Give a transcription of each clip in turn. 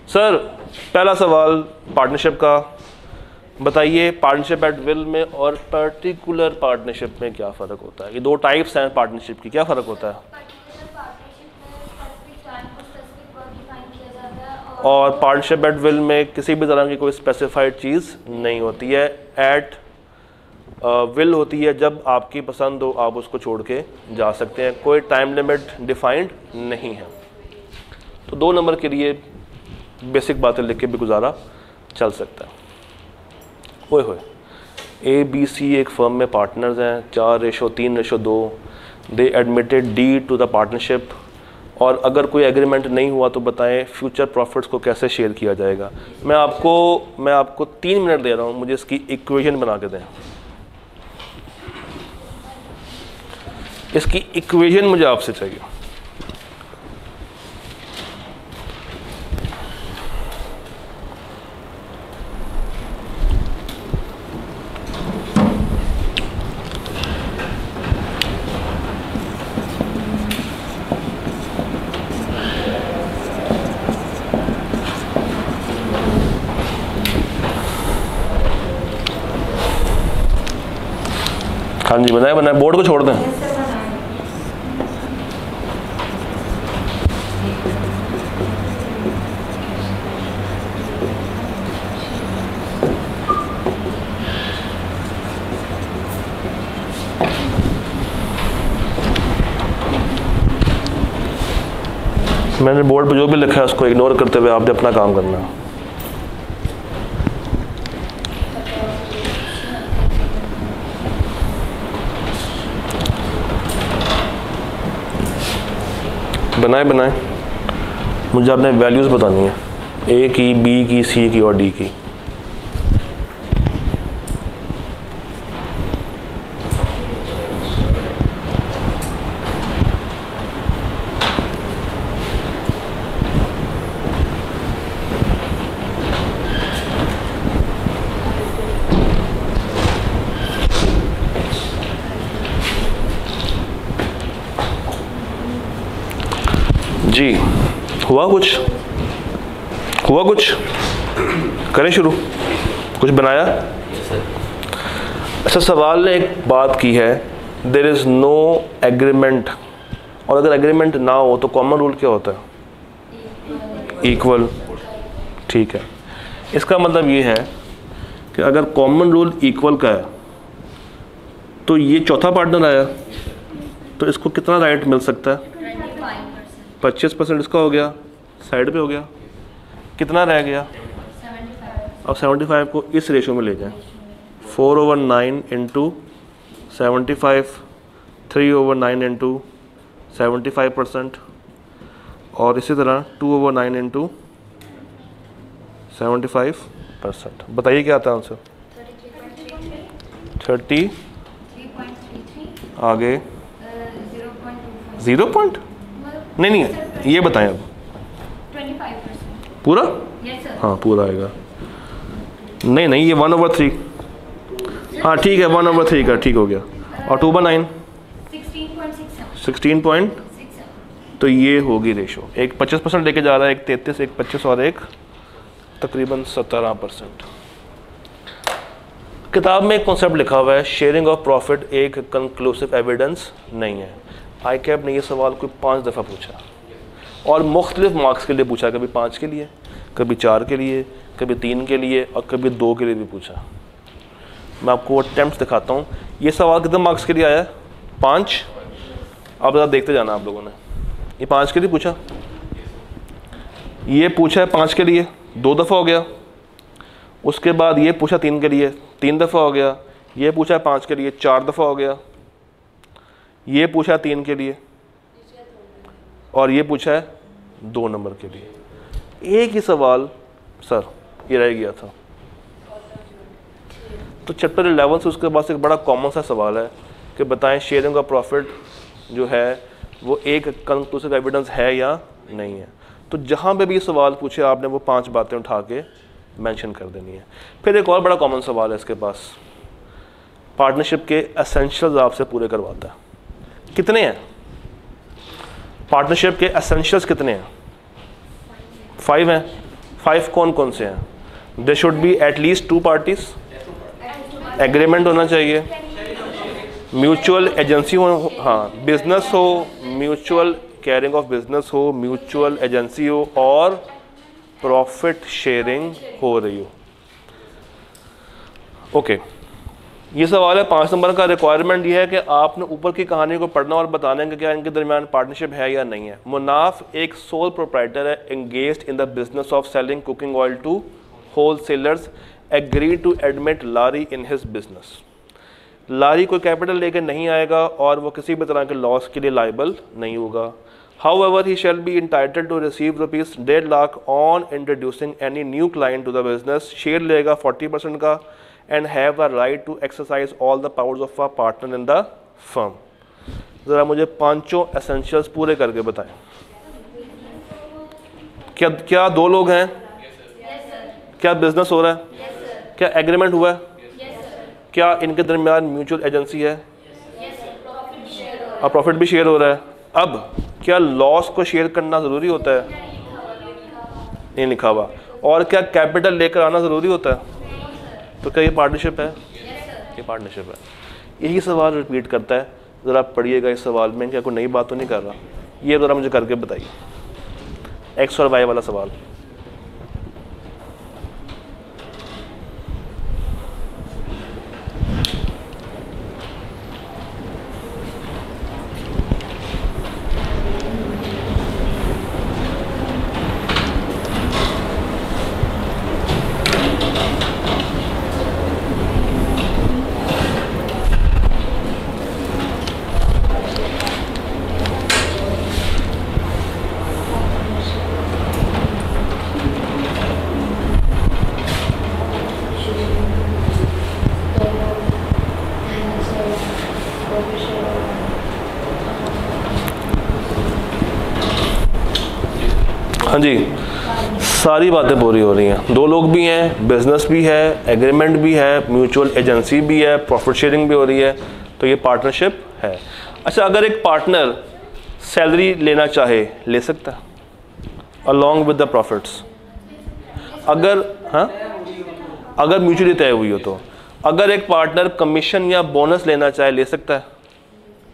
Sir पहला सवाल partnership का, बताइए पार्टनरशिप एट विल में और पर्टिकुलर पार्टनरशिप में क्या फ़र्क होता है? ये दो टाइप्स हैं पार्टनरशिप की, क्या फ़र्क होता है? और पार्टनरशिप एट विल में किसी भी तरह की कोई स्पेसिफाइड चीज़ नहीं होती है। एट विल होती है, जब आपकी पसंद हो आप उसको छोड़ के जा सकते हैं, कोई टाइम लिमिट डिफाइंड नहीं है। तो 2 नंबर के लिए बेसिक बातें लिख के भी गुजारा चल सकता है। ओए होए, ABC एक फर्म में पार्टनर्स हैं, 4:3:2, they admitted D to the partnership. और अगर कोई एग्रीमेंट नहीं हुआ तो बताएं फ्यूचर प्रॉफिट्स को कैसे शेयर किया जाएगा। मैं आपको 3 मिनट दे रहा हूँ, मुझे इसकी इक्वेशन बना के दें। इसकी इक्वेशन मुझे आपसे चाहिए। हाँ जी, बनाए बोर्ड को छोड़ दें। मैंने बोर्ड पे जो भी लिखा है उसको इग्नोर करते हुए आपने अपना काम करना है। बनाए मुझे आपने वैल्यूज़ बतानी है, ए की, बी की, सी की और डी की। जी, हुआ कुछ करें शुरू? कुछ बनाया? अच्छा, सवाल ने एक बात की है, देयर इज़ नो एग्रीमेंट, और अगर एग्रीमेंट ना हो तो कॉमन रूल क्या होता है? इक्वल। ठीक है, इसका मतलब ये है कि अगर कॉमन रूल इक्वल का है तो ये चौथा पार्टनर आया तो इसको कितना राइट मिल सकता है? 25% इसका हो गया, साइड पे हो गया, कितना रह गया? 75। अब 75 को इस रेशो में ले जाएं, 4/9 इंटू 75, 3/9 इंटू 75%, और इसी तरह 2/9 इंटू 75%। बताइए क्या आता है आंसर? 30 आगे 0 पॉइंट नहीं ये बताएं अब। 25% पूरा? yes, हाँ पूरा आएगा। नहीं ये 1/3। हाँ ठीक है, 1/3 का ठीक हो गया। और 2/9 16.6। तो ये होगी रेशो, एक 25% लेके जा रहा है, एक 33, एक 25 और एक तकरीबन 17%। किताब में एक कॉन्सेप्ट लिखा हुआ है, शेयरिंग ऑफ प्रॉफिट एक कंक्लूसिव एविडेंस नहीं है। ICAP ने ये सवाल कोई 5 दफ़ा पूछा और मुख्तलिफ मार्क्स के लिए पूछा, कभी 5 के लिए, कभी 4 के लिए, कभी 3 के लिए और कभी 2 के लिए भी पूछा। मैं आपको अटेम्प्ट दिखाता हूँ। ये सवाल कितने मार्क्स के लिए आया है? 5। अब ज़रा देखते जाना आप लोगों ने। ये 5 के लिए पूछा, ये पूछा है 5 के लिए, 2 दफ़ा हो गया। उसके बाद ये पूछा 3 के लिए, 3 दफ़ा हो गया। ये पूछा 5 के लिए, 4 दफ़ा हो गया। ये पूछा 3 के लिए और ये पूछा है 2 नंबर के लिए। एक ही सवाल सर ये रह गया था। तो चैप्टर 11 से उसके बाद से एक बड़ा कॉमन सा सवाल है कि बताएं शेयरिंग ऑफ प्रॉफिट जो है वो एक कंक्लूसिव एविडेंस है या नहीं है। तो जहाँ पे भी सवाल पूछे आपने वो 5 बातें उठा के मेंशन कर देनी है। फिर एक और बड़ा कॉमन सवाल है इसके पास, पार्टनरशिप के एसेंशियल्स आपसे पूरे करवाता है। कितने हैं पार्टनरशिप के एसेंशियल्स? कितने हैं? 5 हैं। 5 कौन कौन से हैं? There should be at least 2 parties, agreement होना चाहिए, म्यूचुअल एजेंसी हो, हाँ बिजनेस हो, म्यूचुअल कैरिंग ऑफ बिजनेस हो, म्यूचुअल एजेंसी हो और प्रॉफिट शेयरिंग हो रही हो। ओके ये सवाल है 5 नंबर का। रिक्वायरमेंट ये है कि आपने ऊपर की कहानी को पढ़ना और बताने कि क्या इनके दरमियान पार्टनरशिप है या नहीं है। मुनाफ एक सोल प्रोप्राइटर है, engaged in the business of selling cooking oil to wholesalers, agree to admit Lari in his business. Lari कोई कैपिटल लेकर नहीं आएगा और वो किसी भी तरह के लॉस के लिए लाइबल नहीं होगा। However, he shall be entitled to receive ₹1.5 lakh on introducing any new client to the business. Share लेगा 40% का and have a right to exercise all the powers of a partner in the firm. ज़रा मुझे 5 essentials पूरे करके बताएं। क्या 2 लोग हैं? क्या बिजनेस हो रहा है? क्या एग्रीमेंट हुआ है? क्या इनके दरमियान म्यूचुअल एजेंसी है? और प्रॉफिट भी शेयर हो रहा है। अब क्या लॉस को शेयर करना ज़रूरी होता है? नहीं लिखा हुआ। और क्या कैपिटल लेकर आना ज़रूरी होता है? तो क्या ये पार्टनरशिप है? ये पार्टनरशिप है। यही सवाल रिपीट करता है, ज़रा पढ़िएगा इस सवाल में, क्या कोई नई बात तो नहीं कर रहा। ये ज़रा मुझे करके बताइए, एक्स और वाई वाला सवाल। हाँ जी, सारी बातें पूरी हो रही हैं। 2 लोग भी हैं, बिजनेस भी है, एग्रीमेंट भी है, म्यूचुअल एजेंसी भी है, प्रॉफिट शेयरिंग भी हो रही है, तो ये पार्टनरशिप है। अच्छा, अगर एक पार्टनर सैलरी लेना चाहे ले सकता है अलॉन्ग विद द प्रॉफिट्स? अगर हाँ, अगर म्यूचुअली तय हुई हो तो। अगर एक पार्टनर कमीशन या बोनस लेना चाहे ले सकता है?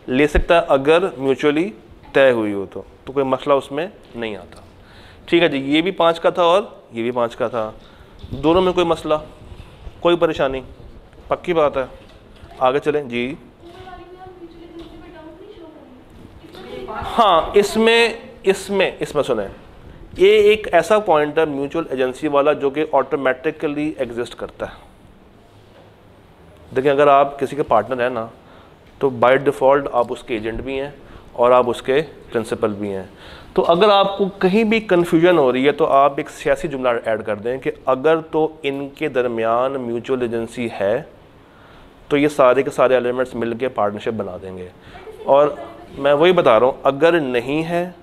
ले सकता है अगर म्यूचुअली तय हुई हो तो कोई मसला उसमें नहीं आता। ठीक है जी, ये भी 5 का था और ये भी 5 का था, दोनों में कोई मसला, कोई परेशानी? पक्की बात है। आगे चलें जी। हाँ, इसमें सुने, ये एक ऐसा पॉइंट है म्यूचुअल एजेंसी वाला जो कि ऑटोमेटिकली एग्जिस्ट करता है। देखिए, अगर आप किसी के पार्टनर हैं ना, तो बाय डिफ़ॉल्ट आप उसके एजेंट भी हैं और आप उसके प्रिंसिपल भी हैं। तो अगर आपको कहीं भी कन्फ्यूजन हो रही है तो आप एक सियासी जुमला ऐड कर दें कि अगर तो इनके दरमियान म्यूचुअल एजेंसी है तो ये सारे के सारे एलिमेंट्स मिलके पार्टनरशिप बना देंगे। और मैं वही बता रहा हूँ, अगर नहीं है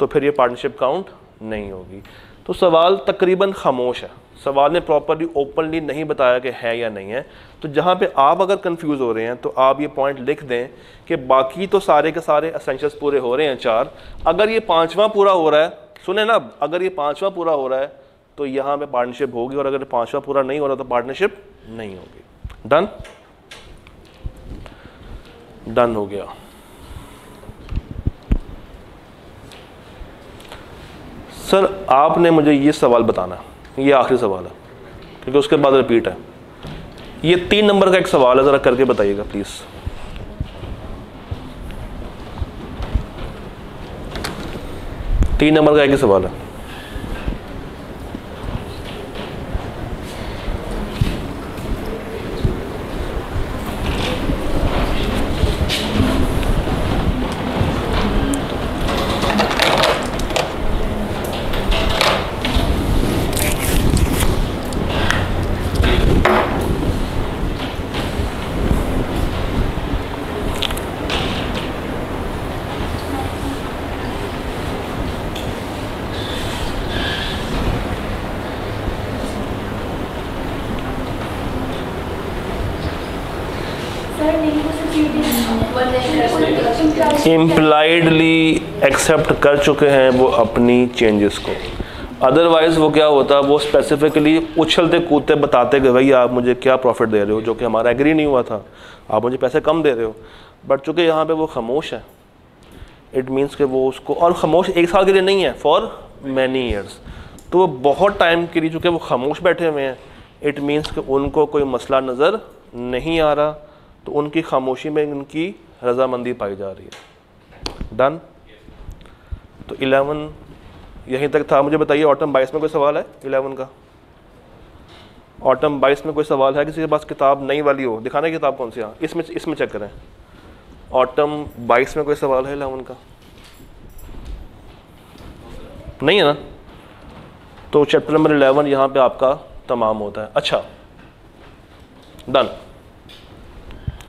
तो फिर ये पार्टनरशिप काउंट नहीं होगी। तो सवाल तकरीबन खामोश है, सवाल ने प्रॉपरली ओपनली नहीं बताया कि है या नहीं है। तो जहाँ पे आप अगर कंफ्यूज हो रहे हैं तो आप ये पॉइंट लिख दें कि बाकी तो सारे के सारे एसेंशियल्स पूरे हो रहे हैं 4। अगर ये 5वां पूरा हो रहा है, सुने ना, अगर ये 5वां पूरा हो रहा है तो यहाँ पे पार्टनरशिप होगी, और अगर 5वां पूरा नहीं हो रहा तो पार्टनरशिप नहीं होगी। डन? डन हो गया। सर आपने मुझे ये सवाल बताना, ये आखिरी सवाल है क्योंकि उसके बाद रिपीट है। ये 3 नंबर का एक सवाल है, ज़रा करके बताइएगा प्लीज़। तीन नंबर का एक ही सवाल है। इम्प्लाइडली एक्सेप्ट कर चुके हैं वो अपनी चेंजेस को। अदरवाइज़ वो क्या होता है, वो स्पेसिफिकली उछलते कूदते बताते कि भाई आप मुझे क्या प्रॉफिट दे रहे हो, जो कि हमारा एग्री नहीं हुआ था, आप मुझे पैसे कम दे रहे हो। बट चूँकि यहाँ पे वो खामोश है, इट मीन्स कि वो उसको, और ख़ामोश एक साल के लिए नहीं है, फॉर मैनी ईयर्स, तो वो बहुत टाइम के लिए चूँकि वो खामोश बैठे हुए हैं, इट मीन्स कि उनको कोई मसला नज़र नहीं आ रहा, तो उनकी खामोशी में उनकी रजामंदी पाई जा रही है। डन। तो 11 यहीं तक था। मुझे बताइए ऑटम 22 में कोई सवाल है? 11 का ऑटम 22 में कोई सवाल है? किसी के पास किताब नई वाली हो, दिखाना किताब कौन सी है, इसमें चेक करें। ऑटम 22 में कोई सवाल है 11 का? नहीं है ना? तो चैप्टर नंबर 11 यहाँ पे आपका तमाम होता है। अच्छा, डन।